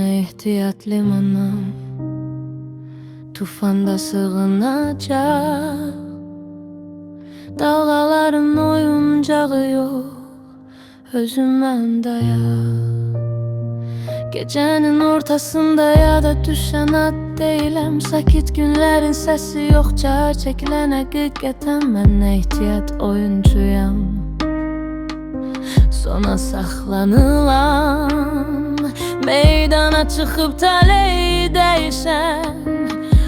ehtiyat limanım, tufanda sığınacak. Dalgaların oyuncağı yok, özüməm dayak. Gecenin ortasında ya da düşen at değilim. Sakit günlerin sesi yok, çağır çekilen hakikaten ben ehtiyat oyuncuyam. Sona saklanılan, meydana çıkıp taleyi değişen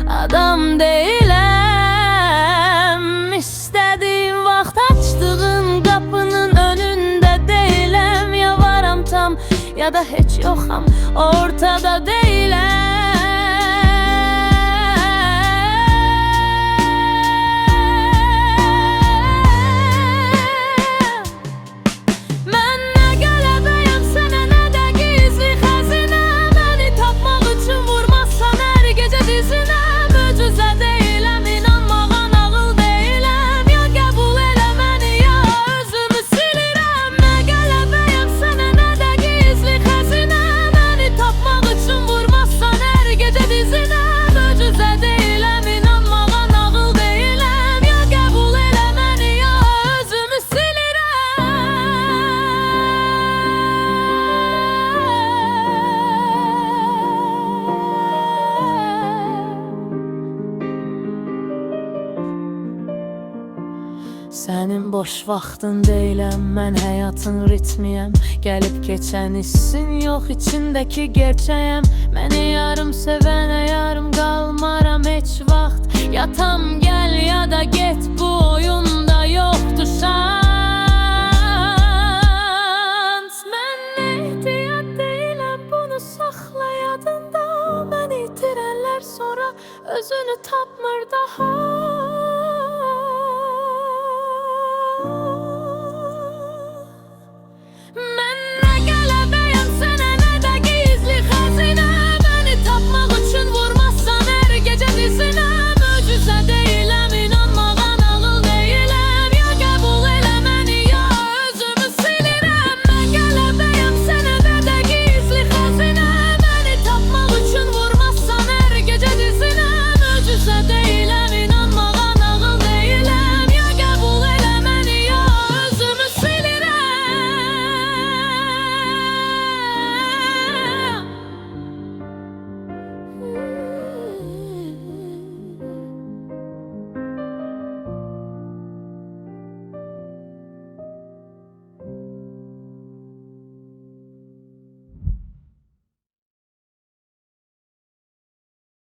adam değilim. İstediğim vaxt açtığın kapının önünde değilim. Ya varam tam ya da hiç yoxam, ortada değilim. Sənin boş vaxtın deyiləm, mən həyatın ritmiyəm. Gəlib keçən hissin yox, içindəki gerçəyəm. Məni yarım sevənə yarım qalmaram heç vaxt. Ya tam gəl ya da get, bu oyunda yoxdur şans. Mən ehtiyat deyiləm, bunu saxla yadında. Məni itirənlər sonra özünü tapmır daha.